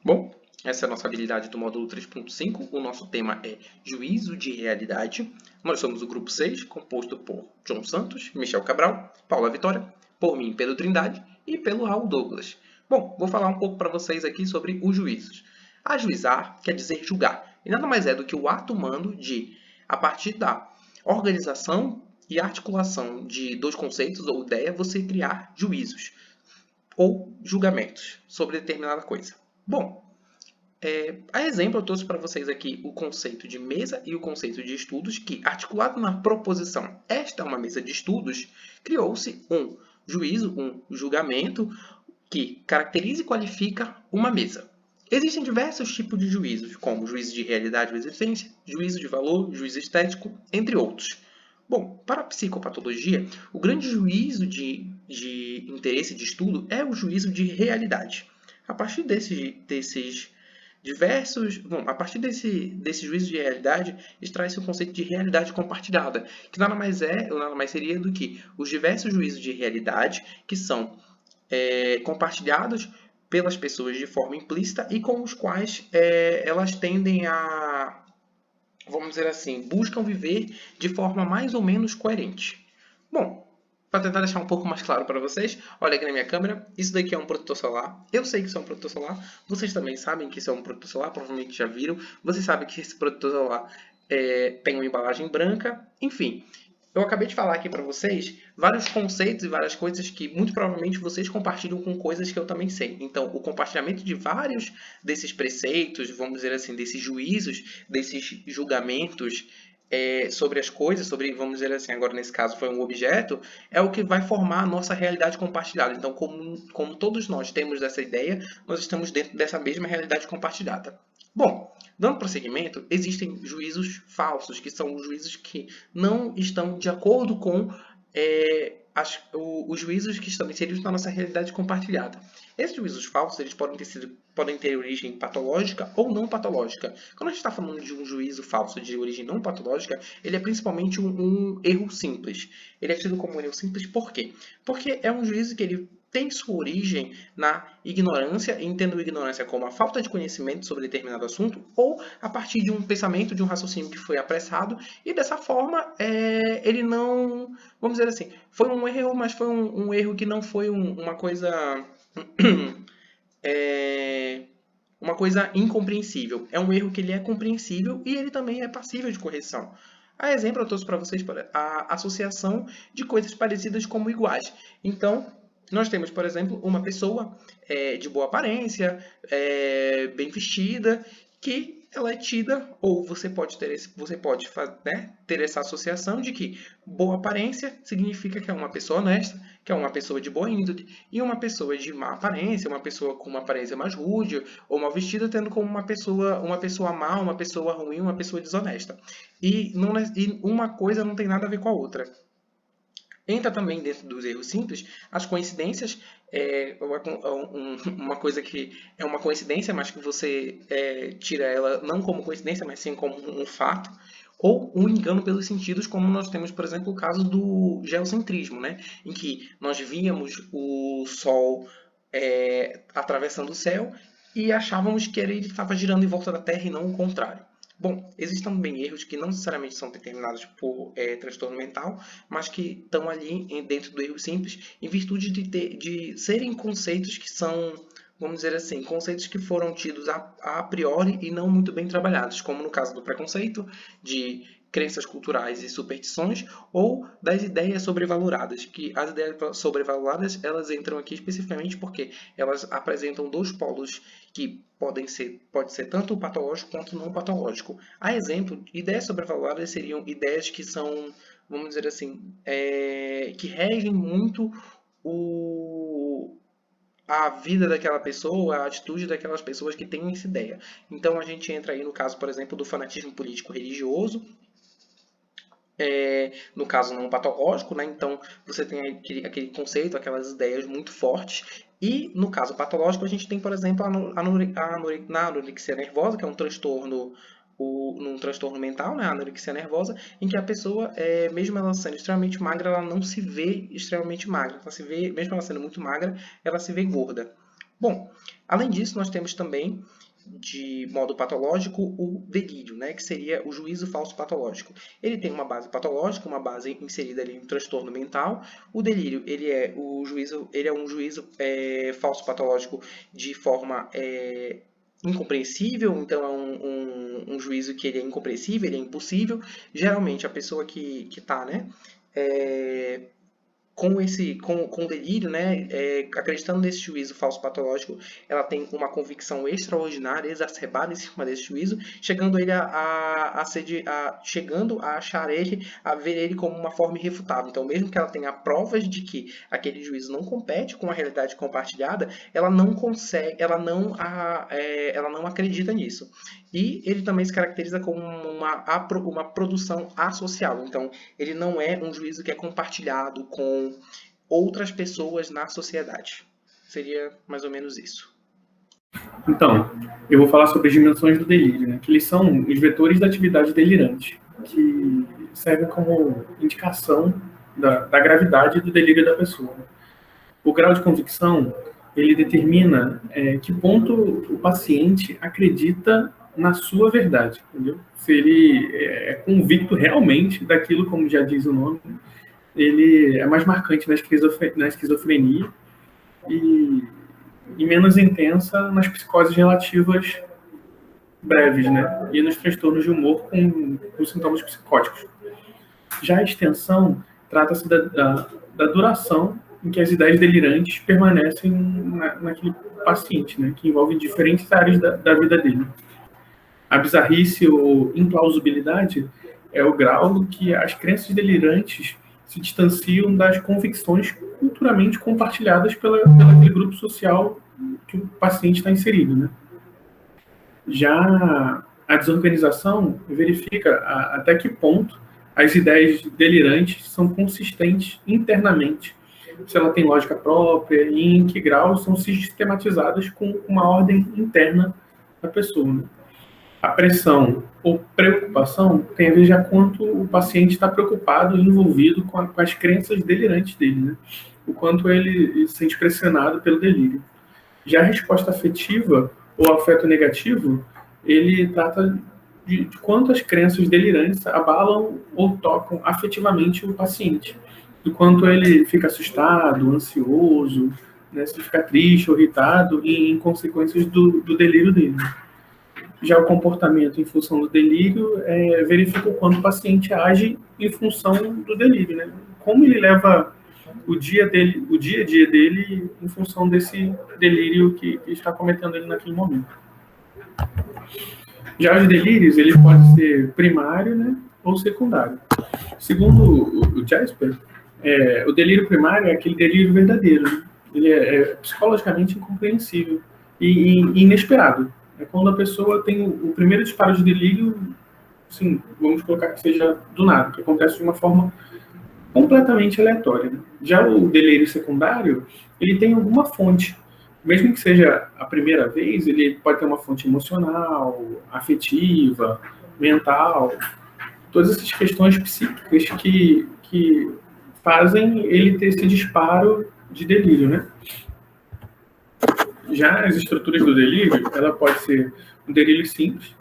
Bom, essa é a nossa habilidade do módulo 3.5. O nosso tema é Juízo de Realidade. Nós somos o grupo 6, composto por João Santos, Michel Cabral, Paula Vitória, por mim, Pedro Trindade e pelo Raul Douglas. Bom, vou falar um pouco para vocês aqui sobre os juízos. Ajuizar quer dizer julgar, e nada mais é do que o ato humano de, a partir da organização e articulação de dois conceitos ou ideia, você criar juízos ou julgamentos sobre determinada coisa. Bom, a exemplo, eu trouxe para vocês aqui o conceito de mesa e o conceito de estudos, que, articulado na proposição "esta é uma mesa de estudos", criou-se um juízo, um julgamento, que caracteriza e qualifica uma mesa. Existem diversos tipos de juízos, como juízo de realidade ou existência, juízo de valor, juízo estético, entre outros. Bom, para a psicopatologia, o grande juízo de interesse de estudo é o juízo de realidade. A partir desses diversos... Bom, a partir desse juízo de realidade, extrai-se o conceito de realidade compartilhada, que nada mais seria do que os diversos juízos de realidade que são compartilhados pelas pessoas de forma implícita e com os quais elas tendem a, vamos dizer assim, buscam viver de forma mais ou menos coerente. Bom, para tentar deixar um pouco mais claro para vocês, olha aqui na minha câmera, isso daqui é um protetor solar. Eu sei que isso é um protetor solar, vocês também sabem que isso é um protetor solar, provavelmente já viram. Vocês sabem que esse protetor solar tem uma embalagem branca, enfim. Eu acabei de falar aqui para vocês vários conceitos e várias coisas que muito provavelmente vocês compartilham com coisas que eu também sei. Então, o compartilhamento de vários desses preceitos, vamos dizer assim, desses juízos, desses julgamentos sobre as coisas, sobre, vamos dizer assim, agora nesse caso foi um objeto, é o que vai formar a nossa realidade compartilhada. Então, como todos nós temos essa ideia, nós estamos dentro dessa mesma realidade compartilhada. Bom, dando prosseguimento, existem juízos falsos, que são os juízos que não estão de acordo com os juízos que estão inseridos na nossa realidade compartilhada. Esses juízos falsos eles podem ter origem patológica ou não patológica. Quando a gente está falando de um juízo falso de origem não patológica, ele é principalmente um erro simples. Ele é tido como um erro simples por quê? Porque é um juízo que ele tem sua origem na ignorância, entendo ignorância como a falta de conhecimento sobre determinado assunto, ou a partir de um pensamento, de um raciocínio que foi apressado, e dessa forma ele não, vamos dizer assim, foi um erro, mas foi um erro que não foi uma coisa uma coisa incompreensível. É um erro que ele é compreensível e ele também é passível de correção. A exemplo, eu trouxe para vocês a associação de coisas parecidas como iguais. Então, nós temos, por exemplo, uma pessoa de boa aparência, bem vestida, que ela é tida, ou você pode ter essa associação de que boa aparência significa que é uma pessoa honesta, que é uma pessoa de boa índole, e uma pessoa de má aparência, uma pessoa com uma aparência mais rude ou mal vestida, tendo como uma pessoa má, uma pessoa ruim, uma pessoa desonesta. E uma coisa não tem nada a ver com a outra. Entra também dentro dos erros simples as coincidências, uma coisa que é uma coincidência, mas que você tira ela não como coincidência, mas sim como um fato, ou um engano pelos sentidos, como nós temos, por exemplo, o caso do geocentrismo, né? Em que nós víamos o Sol atravessando o céu e achávamos que ele estava girando em volta da Terra e não o contrário. Bom, existem também erros que não necessariamente são determinados por transtorno mental, mas que estão ali dentro do erro simples, em virtude de serem conceitos que são, vamos dizer assim, conceitos que foram tidos a priori e não muito bem trabalhados, como no caso do preconceito, de crenças culturais e superstições, ou das ideias sobrevaloradas, que as ideias sobrevaloradas elas entram aqui especificamente porque elas apresentam dois polos que pode ser tanto patológico quanto não patológico. A exemplo, ideias sobrevaloradas seriam ideias que são, vamos dizer assim, que regem muito a vida daquela pessoa, a atitude daquelas pessoas que têm essa ideia. Então a gente entra aí no caso, por exemplo, do fanatismo político-religioso, no caso não patológico, né? Então você tem aquele conceito, aquelas ideias muito fortes. E no caso patológico a gente tem, por exemplo, a anorexia nervosa, que é um transtorno, num transtorno mental, né? A anorexia nervosa, em que a pessoa, mesmo ela sendo extremamente magra, ela não se vê extremamente magra. Ela se vê, mesmo ela sendo muito magra, ela se vê gorda. Bom, além disso, nós temos também, de modo patológico, o delírio, né, que seria o juízo falso patológico. Ele tem uma base patológica, uma base inserida ali em transtorno mental. O delírio, ele é um juízo falso patológico de forma incompreensível, então é um juízo que ele é incompreensível, ele é impossível. Geralmente a pessoa que está, né, com delírio, né, acreditando nesse juízo falso patológico, ela tem uma convicção extraordinária, exacerbada em cima desse juízo, chegando chegando a achar ele, a ver ele como uma forma irrefutável. Então, mesmo que ela tenha provas de que aquele juízo não compete com a realidade compartilhada, ela não consegue, ela não acredita nisso. E ele também se caracteriza como uma produção associal. Então, ele não é um juízo que é compartilhado com outras pessoas na sociedade. Seria mais ou menos isso. Então, eu vou falar sobre as dimensões do delírio, né? Que eles são os vetores da atividade delirante, que servem como indicação da gravidade do delírio da pessoa. O grau de convicção, ele determina que ponto o paciente acredita na sua verdade, entendeu? Se ele é convicto realmente daquilo, como já diz o nome, ele é mais marcante na esquizofrenia e menos intensa nas psicoses relativas breves, né? E nos transtornos de humor com sintomas psicóticos. Já a extensão trata-se da duração em que as ideias delirantes permanecem naquele paciente, né? Que envolve diferentes áreas da vida dele. A bizarrice ou implausibilidade é o grau que as crenças delirantes se distanciam das convicções culturalmente compartilhadas pelaquele grupo social que o paciente está inserido, né? Já a desorganização verifica até que ponto as ideias delirantes são consistentes internamente, se ela tem lógica própria e em que grau são sistematizadas com uma ordem interna da pessoa, né? A pressão ou preocupação tem a ver já quanto o paciente está preocupado e envolvido com as crenças delirantes dele, né? O quanto ele se sente pressionado pelo delírio. Já a resposta afetiva ou afeto negativo, ele trata de quanto as crenças delirantes abalam ou tocam afetivamente o paciente. Do quanto ele fica assustado, ansioso, né, se fica triste ou irritado em consequências do delírio dele. Já o comportamento em função do delírio verifica o quanto o paciente age em função do delírio, né? Como ele leva o dia a dia dele em função desse delírio que está cometendo ele naquele momento. Já os delírios, ele pode ser primário, né, ou secundário. Segundo o Jasper, o delírio primário é aquele delírio verdadeiro, né? Ele é psicologicamente incompreensível e inesperado. É quando a pessoa tem o primeiro disparo de delírio, assim, vamos colocar que seja do nada, que acontece de uma forma completamente aleatória, né? Já o delírio secundário, ele tem alguma fonte. Mesmo que seja a primeira vez, ele pode ter uma fonte emocional, afetiva, mental, todas essas questões psíquicas que fazem ele ter esse disparo de delírio, né? Já as estruturas do delírio, ela pode ser um delírio simples,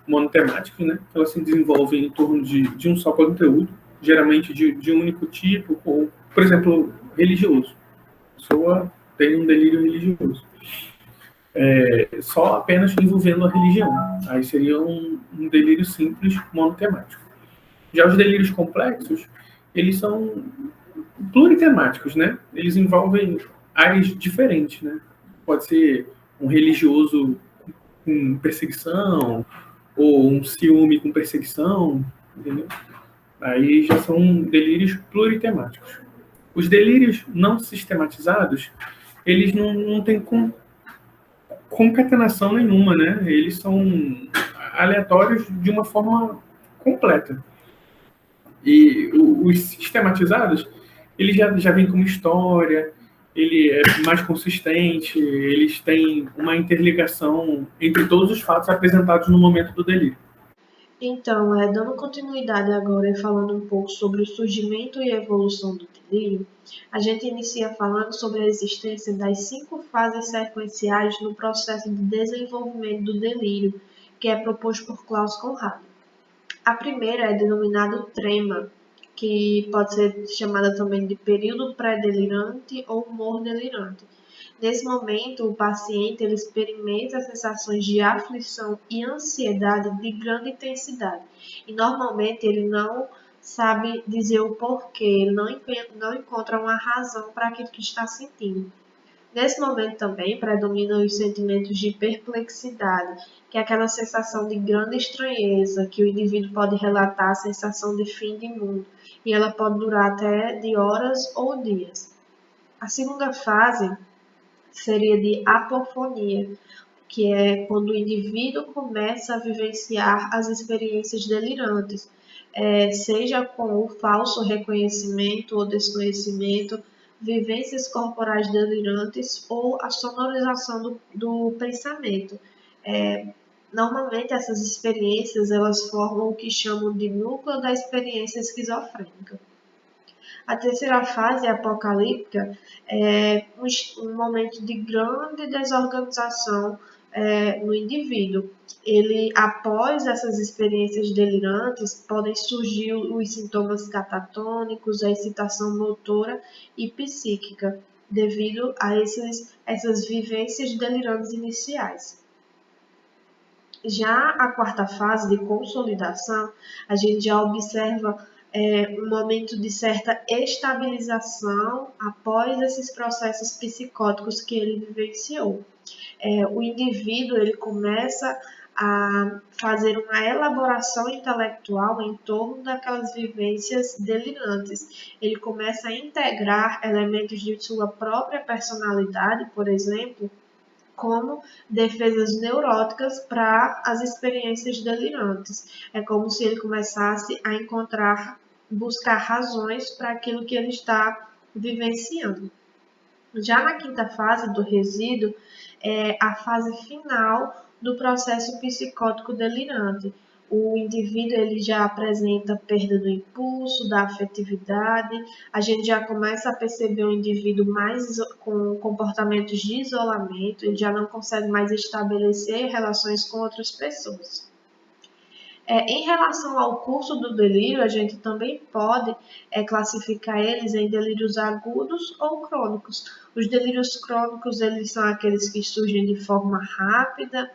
monotemático, né? Ela se desenvolve em torno de um só conteúdo, geralmente de um único tipo, ou, por exemplo, religioso. A pessoa tem um delírio religioso. Só apenas envolvendo a religião. Aí seria um delírio simples, monotemático. Já os delírios complexos, eles são pluritemáticos, né? Eles envolvem áreas diferentes, né? Pode ser um religioso com perseguição, ou um ciúme com perseguição, entendeu? Aí já são delírios pluritemáticos. Os delírios não sistematizados, eles não têm concatenação nenhuma, né? Eles são aleatórios de uma forma completa. E os sistematizados, eles já vêm com uma história, ele é mais consistente, eles têm uma interligação entre todos os fatos apresentados no momento do delírio. Então, dando continuidade agora e falando um pouco sobre o surgimento e a evolução do delírio, a gente inicia falando sobre a existência das 5 fases sequenciais no processo de desenvolvimento do delírio, que é proposto por Klaus Conrad. A primeira é denominada trema, que pode ser chamada também de período pré-delirante ou humor delirante. Nesse momento, o paciente ele experimenta sensações de aflição e ansiedade de grande intensidade. E normalmente ele não sabe dizer o porquê, ele não encontra uma razão para aquilo que está sentindo. Nesse momento também predominam os sentimentos de perplexidade, que é aquela sensação de grande estranheza, que o indivíduo pode relatar a sensação de fim de mundo, e ela pode durar até de horas ou dias. A segunda fase seria de apofonia, que é quando o indivíduo começa a vivenciar as experiências delirantes, seja com o falso reconhecimento ou desconhecimento, vivências corporais delirantes ou a sonorização do pensamento. Normalmente essas experiências elas formam o que chamam de núcleo da experiência esquizofrênica. A terceira fase apocalíptica é um momento de grande desorganização no indivíduo. Após essas experiências delirantes, podem surgir os sintomas catatônicos, a excitação motora e psíquica, devido a essas vivências delirantes iniciais. Já a quarta fase de consolidação, a gente já observa um momento de certa estabilização após esses processos psicóticos que ele vivenciou. O indivíduo ele começa a fazer uma elaboração intelectual em torno daquelas vivências delirantes. Ele começa a integrar elementos de sua própria personalidade, por exemplo, como defesas neuróticas para as experiências delirantes. É como se ele começasse a buscar razões para aquilo que ele está vivenciando. Já na quinta fase do resíduo, é a fase final do processo psicótico delirante. O indivíduo ele já apresenta perda do impulso, da afetividade, a gente já começa a perceber um indivíduo mais com comportamentos de isolamento, ele já não consegue mais estabelecer relações com outras pessoas. Em relação ao curso do delírio, a gente também pode classificar eles em delírios agudos ou crônicos. Os delírios crônicos eles são aqueles que surgem de forma rápida,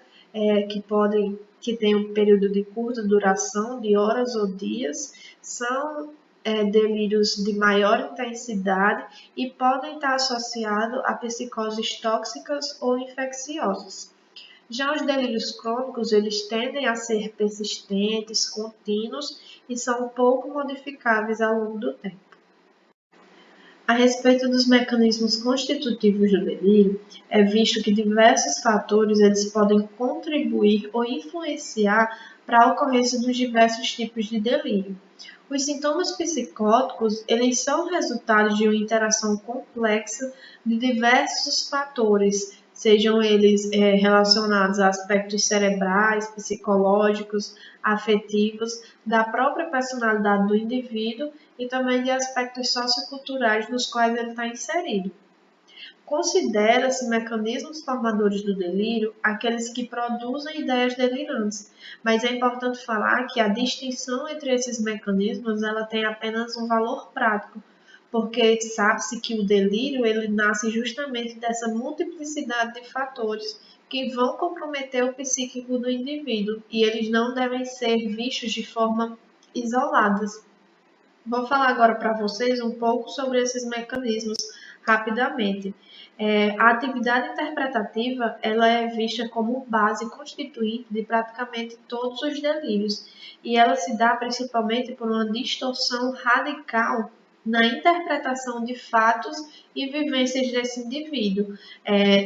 que têm um período de curta duração, de horas ou dias, são delírios de maior intensidade e podem estar associados a psicoses tóxicas ou infecciosas. Já os delírios crônicos, eles tendem a ser persistentes, contínuos e são pouco modificáveis ao longo do tempo. A respeito dos mecanismos constitutivos do delírio, é visto que diversos fatores eles podem contribuir ou influenciar para a ocorrência dos diversos tipos de delírio. Os sintomas psicóticos, eles são resultado de uma interação complexa de diversos fatores, sejam eles relacionados a aspectos cerebrais, psicológicos, afetivos, da própria personalidade do indivíduo e também de aspectos socioculturais nos quais ele está inserido. Considera-se mecanismos formadores do delírio aqueles que produzem ideias delirantes, mas é importante falar que a distinção entre esses mecanismos ela tem apenas um valor prático, porque sabe-se que o delírio ele nasce justamente dessa multiplicidade de fatores que vão comprometer o psíquico do indivíduo e eles não devem ser vistos de forma isoladas. Vou falar agora para vocês um pouco sobre esses mecanismos rapidamente. A atividade interpretativa ela é vista como base constituinte de praticamente todos os delírios e ela se dá principalmente por uma distorção radical na interpretação de fatos e vivências desse indivíduo.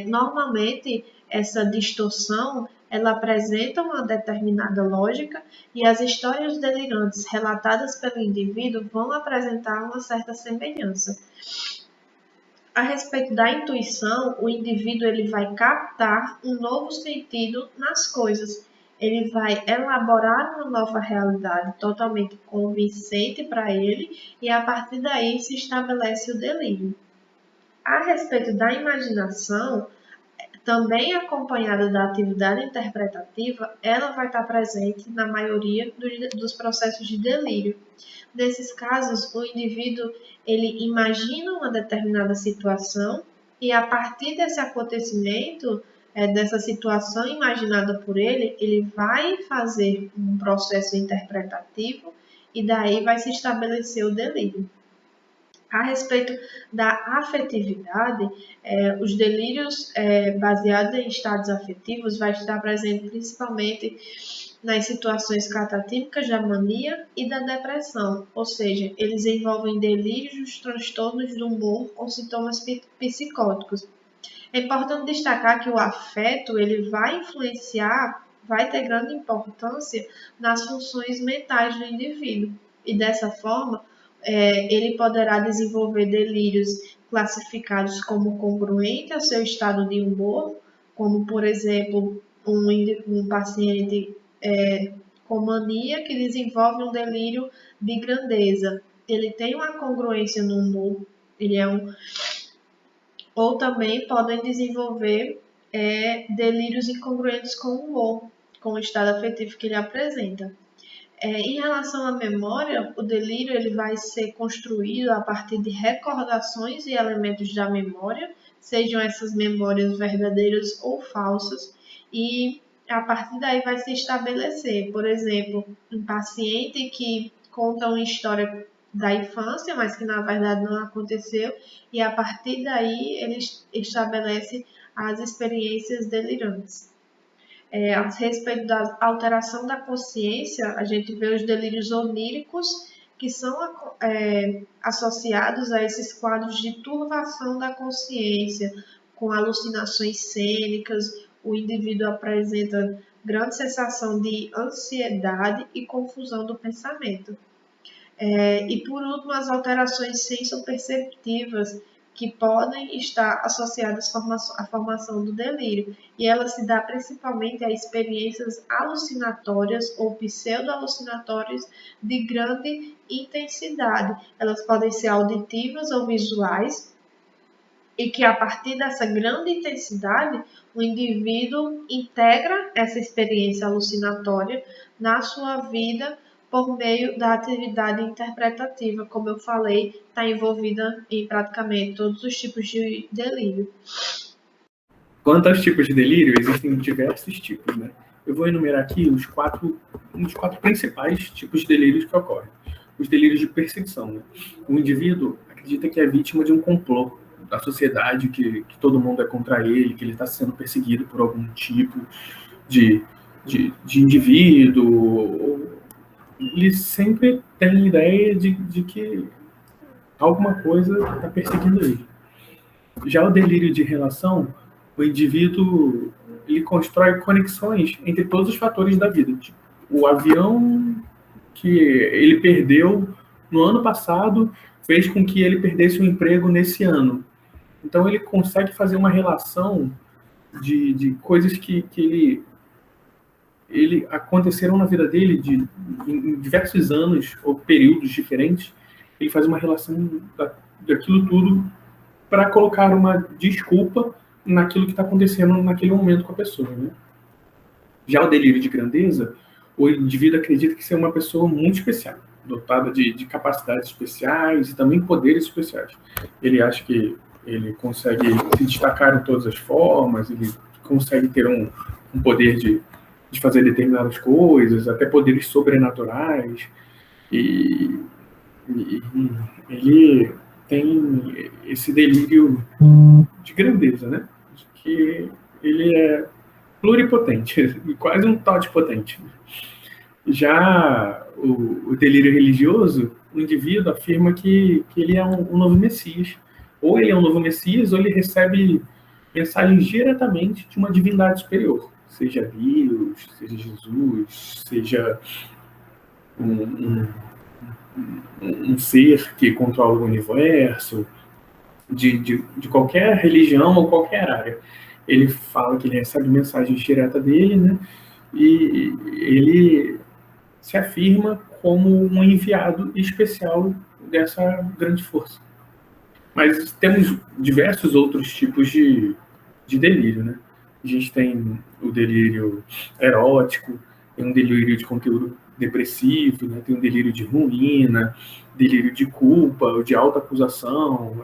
Normalmente, essa distorção ela apresenta uma determinada lógica e as histórias delirantes relatadas pelo indivíduo vão apresentar uma certa semelhança. A respeito da intuição, o indivíduo ele vai captar um novo sentido nas coisas. ele vai elaborar uma nova realidade totalmente convincente para ele e a partir daí se estabelece o delírio. A respeito da imaginação, também acompanhada da atividade interpretativa, ela vai estar presente na maioria dos processos de delírio. Nesses casos, o indivíduo ele imagina uma determinada situação e a partir desse acontecimento, dessa situação imaginada por ele, ele vai fazer um processo interpretativo e daí vai se estabelecer o delírio. A respeito da afetividade, os delírios baseados em estados afetivos vai estar presente principalmente nas situações catatímicas da mania e da depressão, ou seja, eles envolvem delírios, transtornos do humor ou sintomas psicóticos. É importante destacar que o afeto ele vai influenciar, vai ter grande importância nas funções mentais do indivíduo e dessa forma ele poderá desenvolver delírios classificados como congruente ao seu estado de humor, como, por exemplo, um paciente com mania que desenvolve um delírio de grandeza. Ele tem uma congruência no humor, ou também podem desenvolver delírios incongruentes com o humor, com o estado afetivo que ele apresenta. Em relação à memória, o delírio ele vai ser construído a partir de recordações e elementos da memória, sejam essas memórias verdadeiras ou falsas, e a partir daí vai se estabelecer, por exemplo, um paciente que conta uma história da infância, mas que na verdade não aconteceu, e a partir daí ele estabelece as experiências delirantes. A respeito da alteração da consciência, a gente vê os delírios oníricos, que são associados a esses quadros de turvação da consciência, com alucinações cênicas, o indivíduo apresenta grande sensação de ansiedade e confusão do pensamento. E por último, as alterações sensoperceptivas, que podem estar associadas à formação do delírio, e ela se dá principalmente a experiências alucinatórias ou pseudo-alucinatórias de grande intensidade. Elas podem ser auditivas ou visuais, e que a partir dessa grande intensidade, o indivíduo integra essa experiência alucinatória na sua vida por meio da atividade interpretativa, como eu falei, está envolvida em praticamente todos os tipos de delírio. Quanto aos tipos de delírio, existem diversos tipos, né? Eu vou enumerar aqui os quatro principais tipos de delírios que ocorrem. Os delírios de perseguição, né? O indivíduo acredita que é vítima de um complô da sociedade, que todo mundo é contra ele, que ele está sendo perseguido por algum tipo de indivíduo. Ele sempre tem a ideia de que alguma coisa está perseguindo ele. Já o delírio de relação, o indivíduo ele constrói conexões entre todos os fatores da vida. Tipo, o avião que ele perdeu no ano passado fez com que ele perdesse um emprego nesse ano. Então ele consegue fazer uma relação de coisas que ele aconteceram na vida dele em diversos anos ou períodos diferentes. Ele faz uma relação daquilo tudo para colocar uma desculpa naquilo que está acontecendo naquele momento com a pessoa, né? Já o delírio de grandeza, o indivíduo acredita que ser uma pessoa muito especial, dotada de capacidades especiais e também poderes especiais. Ele acha que ele consegue se destacar em todas as formas, ele consegue ter um poder de fazer determinadas coisas, até poderes sobrenaturais, e ele tem esse delírio de grandeza, né? De que ele é pluripotente, quase um totipotente. Já o delírio religioso, o indivíduo afirma que ele é um novo Messias. Ou ele é um novo Messias, ou ele recebe mensagens diretamente de uma divindade superior. Seja Deus, seja Jesus, seja um ser que controla o universo, de qualquer religião ou qualquer área. Ele fala que ele recebe mensagens diretas dele, né? e ele se afirma como um enviado especial dessa grande força. Mas temos diversos outros tipos de delírio, né? A gente tem o delírio erótico, tem um delírio de conteúdo depressivo, né? Tem um delírio de ruína, delírio de culpa, de autoacusação.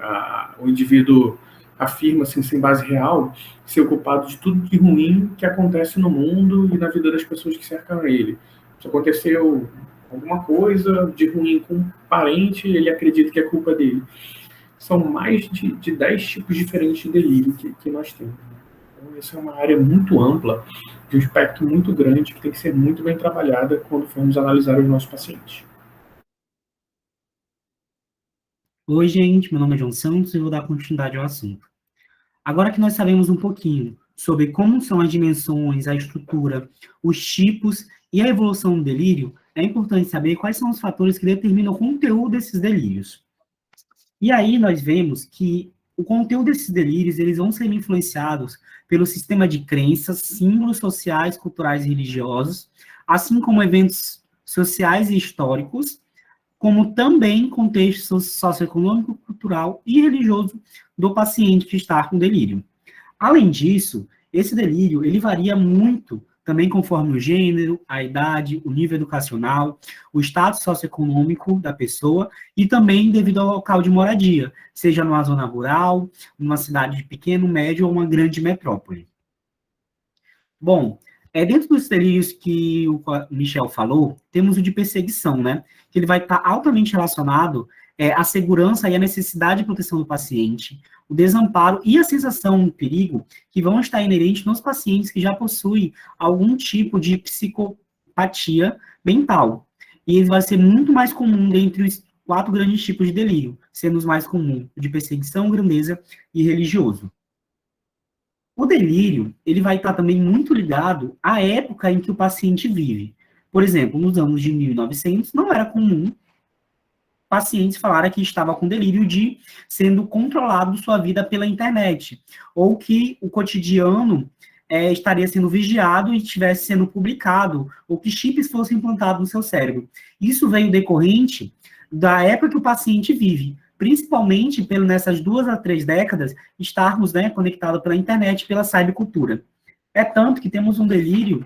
O indivíduo afirma, assim, sem base real, ser culpado de tudo de ruim que acontece no mundo e na vida das pessoas que cercam ele. Se aconteceu alguma coisa de ruim com um parente, ele acredita que é culpa dele. São mais de 10 tipos diferentes de delírio que nós temos. Então, essa é uma área muito ampla, de um espectro muito grande, que tem que ser muito bem trabalhada quando formos analisar os nossos pacientes. Oi, gente, meu nome é João Santos e vou dar continuidade ao assunto. Agora que nós sabemos um pouquinho sobre como são as dimensões, a estrutura, os tipos e a evolução do delírio, é importante saber quais são os fatores que determinam o conteúdo desses delírios. E aí nós vemos que o conteúdo desses delírios, eles vão ser influenciados pelo sistema de crenças, símbolos sociais, culturais e religiosos, assim como eventos sociais e históricos, como também contexto socioeconômico, cultural e religioso do paciente que está com delírio. Além disso, esse delírio, ele varia muito também conforme o gênero, a idade, o nível educacional, o status socioeconômico da pessoa e também devido ao local de moradia, seja numa zona rural, numa cidade de pequeno, médio ou uma grande metrópole. Bom, dentro dos delírios que o Michel falou, temos o de perseguição, né? Que ele vai estar altamente relacionado à segurança e à necessidade de proteção do paciente, o desamparo e a sensação de perigo que vão estar inerentes nos pacientes que já possuem algum tipo de psicopatia mental. E ele vai ser muito mais comum dentre os 4 grandes tipos de delírio, sendo os mais comuns de perseguição, grandeza e religioso. O delírio, ele vai estar também muito ligado à época em que o paciente vive. Por exemplo, nos anos de 1900, não era comum pacientes falarem que estava com delírio de sendo controlado sua vida pela internet, ou que o cotidiano estaria sendo vigiado e estivesse sendo publicado, ou que chips fossem implantados no seu cérebro. Isso veio decorrente da época que o paciente vive, principalmente nessas 2 a 3 décadas, estarmos conectados pela internet, pela cybercultura. É tanto que temos um delírio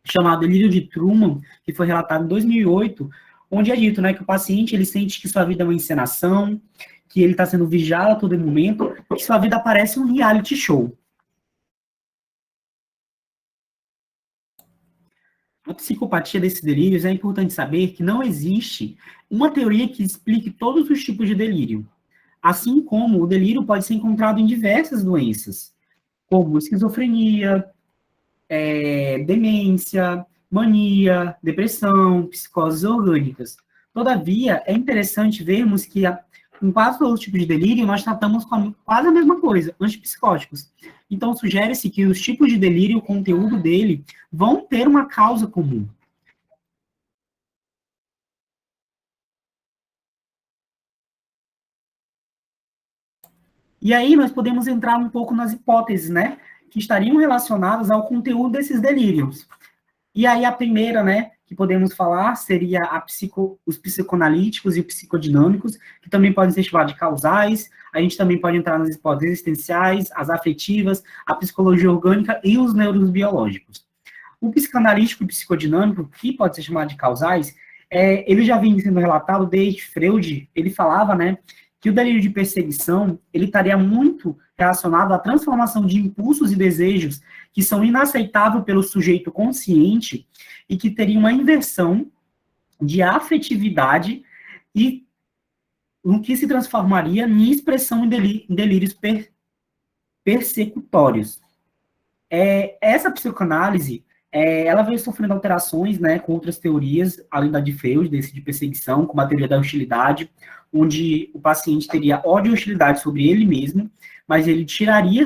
chamado delírio de Truman, que foi relatado em 2008, onde é dito que o paciente ele sente que sua vida é uma encenação, que ele está sendo vigiado a todo momento, que sua vida parece um reality show. A psicopatia desses delírios é importante saber que não existe uma teoria que explique todos os tipos de delírio, assim como o delírio pode ser encontrado em diversas doenças, como esquizofrenia, demência, mania, depressão, psicoses orgânicas. Todavia, é interessante vermos que em quase todos os tipos de delírio, nós tratamos com quase a mesma coisa, antipsicóticos. Então, sugere-se que os tipos de delírio, o conteúdo dele, vão ter uma causa comum. E aí, nós podemos entrar um pouco nas hipóteses, que estariam relacionadas ao conteúdo desses delírios. E aí, a primeira, que podemos falar seria os psicoanalíticos e psicodinâmicos, que também podem ser chamados de causais. A gente também pode entrar nas hipóteses existenciais, as afetivas, a psicologia orgânica e os neurobiológicos. O psicanalítico e psicodinâmico, que pode ser chamado de causais, ele já vem sendo relatado desde Freud. Ele falava, que o delírio de perseguição, ele estaria muito relacionado à transformação de impulsos e desejos que são inaceitáveis pelo sujeito consciente e que teria uma inversão de afetividade e o que se transformaria em expressão em delírios persecutórios. Essa psicanálise, ela veio sofrendo alterações, com outras teorias, além da de Freud, desse de perseguição, como a teoria da hostilidade, onde o paciente teria ódio e hostilidade sobre ele mesmo, mas ele tiraria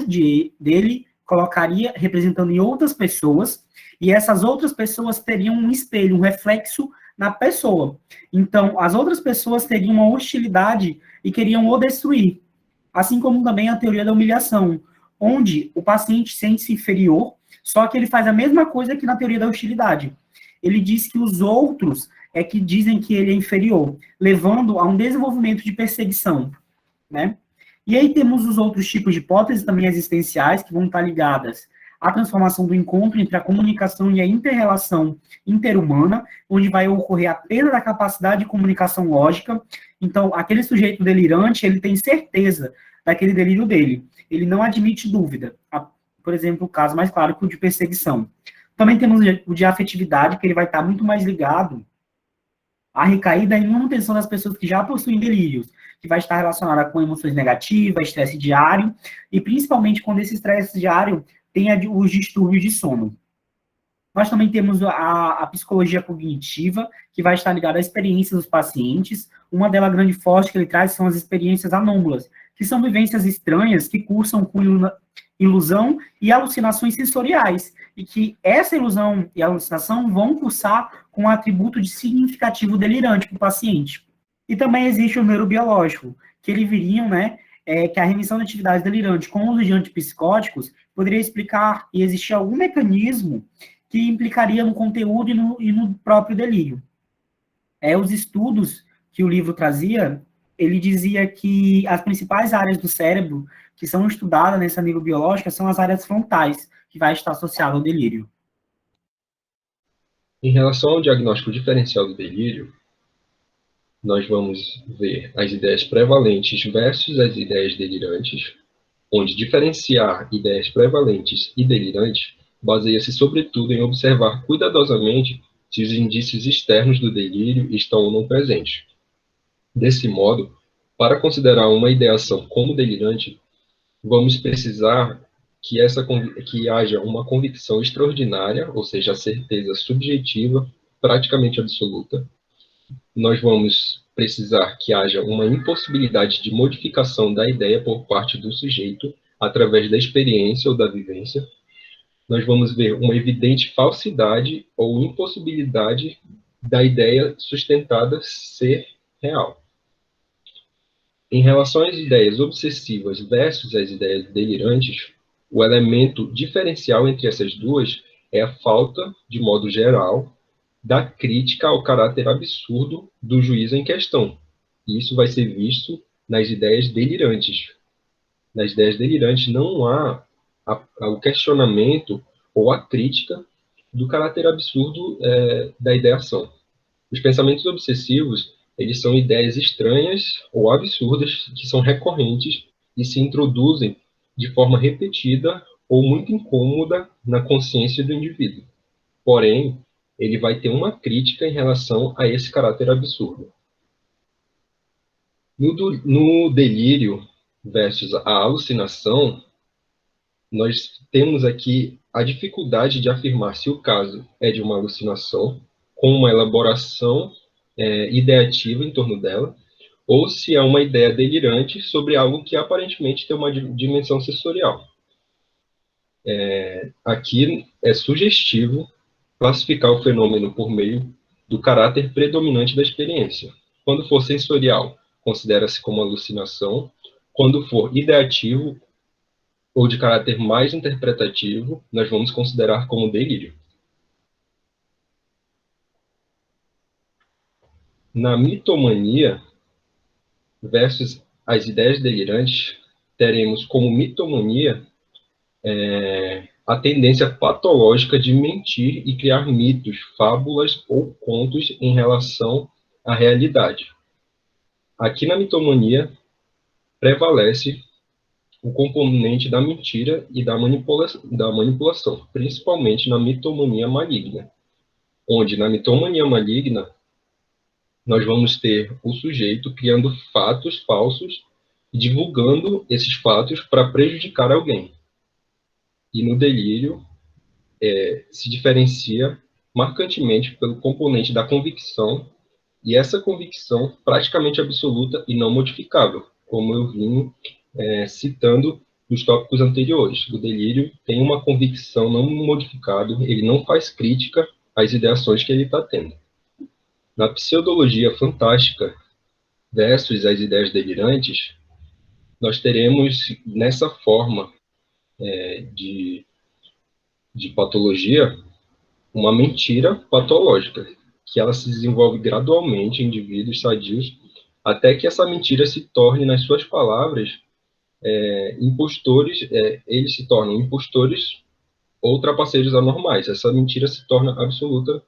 dele, colocaria representando em outras pessoas, e essas outras pessoas teriam um espelho, um reflexo na pessoa. Então, as outras pessoas teriam uma hostilidade e queriam o destruir. Assim como também a teoria da humilhação, onde o paciente sente-se inferior, só que ele faz a mesma coisa que na teoria da hostilidade. Ele diz que os outros é que dizem que ele é inferior, levando a um desenvolvimento de perseguição, né? E aí temos os outros tipos de hipóteses também existenciais, que vão estar ligadas à transformação do encontro entre a comunicação e a inter-relação interhumana, onde vai ocorrer a perda da capacidade de comunicação lógica. Então, aquele sujeito delirante, ele tem certeza daquele delírio dele. Ele não admite dúvida. Por exemplo, o caso mais claro que o de perseguição. Também temos o de afetividade, que ele vai estar muito mais ligado à recaída e manutenção das pessoas que já possuem delírios, que vai estar relacionada com emoções negativas, estresse diário, e principalmente quando esse estresse diário tem os distúrbios de sono. Nós também temos a psicologia cognitiva, que vai estar ligada à experiência dos pacientes. Uma delas grande e forte que ele traz são as experiências anômalas, que são vivências estranhas que cursam com ilusão e alucinações sensoriais, e que essa ilusão e alucinação vão cursar com um atributo de significativo delirante para o paciente. E também existe o neurobiológico, que ele viriam, né, que a remissão de atividades delirantes com o uso de antipsicóticos poderia explicar e existir algum mecanismo que implicaria no conteúdo e no próprio delírio. Os estudos que o livro trazia, ele dizia que as principais áreas do cérebro que são estudadas nessa neurobiológica são as áreas frontais, que vai estar associado ao delírio. Em relação ao diagnóstico diferencial do delírio, nós vamos ver as ideias prevalentes versus as ideias delirantes, onde diferenciar ideias prevalentes e delirantes baseia-se sobretudo em observar cuidadosamente se os indícios externos do delírio estão ou não presentes. Desse modo, para considerar uma ideação como delirante, vamos precisar que haja uma convicção extraordinária, ou seja, a certeza subjetiva, praticamente absoluta. Nós vamos precisar que haja uma impossibilidade de modificação da ideia por parte do sujeito através da experiência ou da vivência. Nós vamos ver uma evidente falsidade ou impossibilidade da ideia sustentada ser real. Em relação às ideias obsessivas versus as ideias delirantes, o elemento diferencial entre essas duas é a falta, de modo geral, da crítica ao caráter absurdo do juízo em questão. E isso vai ser visto nas ideias delirantes. Nas ideias delirantes não há o questionamento ou a crítica do caráter absurdo da ideação. Os pensamentos obsessivos, eles são ideias estranhas ou absurdas que são recorrentes e se introduzem de forma repetida ou muito incômoda na consciência do indivíduo. Porém, ele vai ter uma crítica em relação a esse caráter absurdo. No delírio versus a alucinação, nós temos aqui a dificuldade de afirmar se o caso é de uma alucinação, com uma elaboração ideativa em torno dela, ou se é uma ideia delirante sobre algo que aparentemente tem uma dimensão sensorial. Aqui é sugestivo classificar o fenômeno por meio do caráter predominante da experiência. Quando for sensorial, considera-se como alucinação. Quando for ideativo, ou de caráter mais interpretativo, nós vamos considerar como delírio. Na mitomania versus as ideias delirantes, teremos como mitomania a tendência patológica de mentir e criar mitos, fábulas ou contos em relação à realidade. Aqui na mitomania prevalece o componente da mentira e da manipulação, principalmente na mitomania maligna, onde na mitomania maligna nós vamos ter o sujeito criando fatos falsos e divulgando esses fatos para prejudicar alguém. E no delírio se diferencia marcantemente pelo componente da convicção, e essa convicção praticamente absoluta e não modificável, como eu vim citando nos tópicos anteriores. O delírio tem uma convicção não modificável, ele não faz crítica às ideações que ele está tendo. Na pseudologia fantástica versus as ideias delirantes, nós teremos nessa forma de patologia, uma mentira patológica, que ela se desenvolve gradualmente em indivíduos sadios, até que essa mentira se torne, nas suas palavras, impostores, eles se tornam impostores ou trapaceiros anormais. Essa mentira se torna absoluta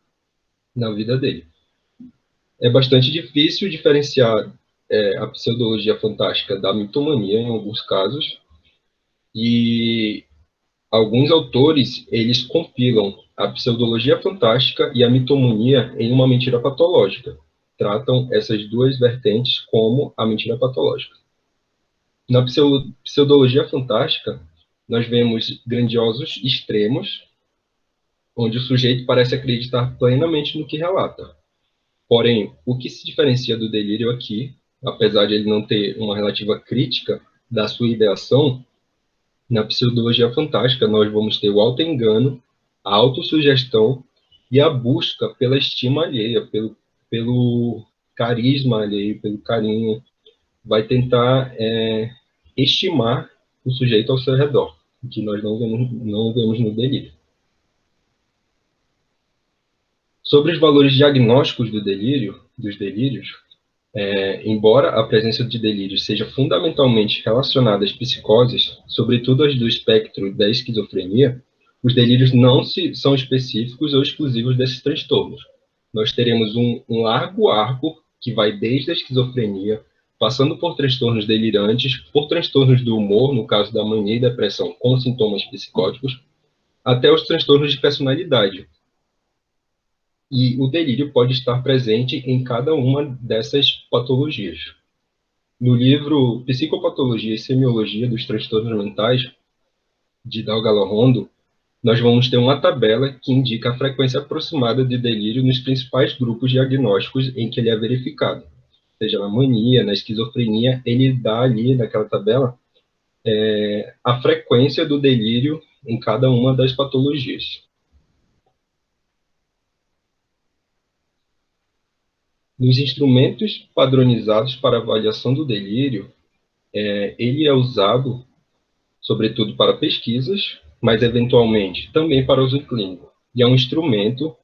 na vida dele. É bastante difícil diferenciar a pseudologia fantástica da mitomania, em alguns casos, e alguns autores, eles compilam a pseudologia fantástica e a mitomania em uma mentira patológica. Tratam essas duas vertentes como a mentira patológica. Na pseudologia fantástica, nós vemos grandiosos extremos, onde o sujeito parece acreditar plenamente no que relata. Porém, o que se diferencia do delírio aqui, apesar de ele não ter uma relativa crítica da sua ideação, na pseudologia fantástica nós vamos ter o auto-engano, a autossugestão e a busca pela estima alheia, pelo carisma alheio, pelo carinho. Vai tentar estimar o sujeito ao seu redor, que nós não vemos no delírio. Sobre os valores diagnósticos dos delírios, embora a presença de delírios seja fundamentalmente relacionada às psicoses, sobretudo as do espectro da esquizofrenia, os delírios não são específicos ou exclusivos desses transtornos. Nós teremos um largo arco que vai desde a esquizofrenia, passando por transtornos delirantes, por transtornos do humor, no caso da mania e depressão com sintomas psicóticos, até os transtornos de personalidade. E o delírio pode estar presente em cada uma dessas patologias. No livro Psicopatologia e Semiologia dos Transtornos Mentais, de Dalgallo Rondo, nós vamos ter uma tabela que indica a frequência aproximada de delírio nos principais grupos diagnósticos em que ele é verificado. Seja na mania, na esquizofrenia, ele dá ali naquela tabela a frequência do delírio em cada uma das patologias. Nos instrumentos padronizados para avaliação do delírio, ele é usado, sobretudo, para pesquisas, mas, eventualmente, também para uso clínico. E é um instrumento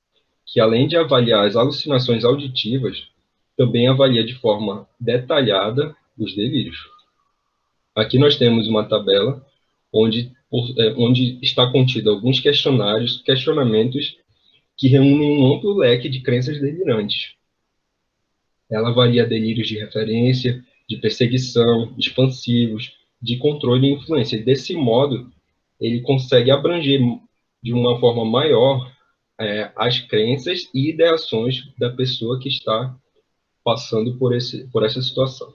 que, além de avaliar as alucinações auditivas, também avalia de forma detalhada os delírios. Aqui nós temos uma tabela onde está contida alguns questionamentos que reúnem um amplo leque de crenças delirantes. Ela avalia delírios de referência, de perseguição, expansivos, de controle e influência. Desse modo, ele consegue abranger de uma forma maior as crenças e ideações da pessoa que está passando por essa situação.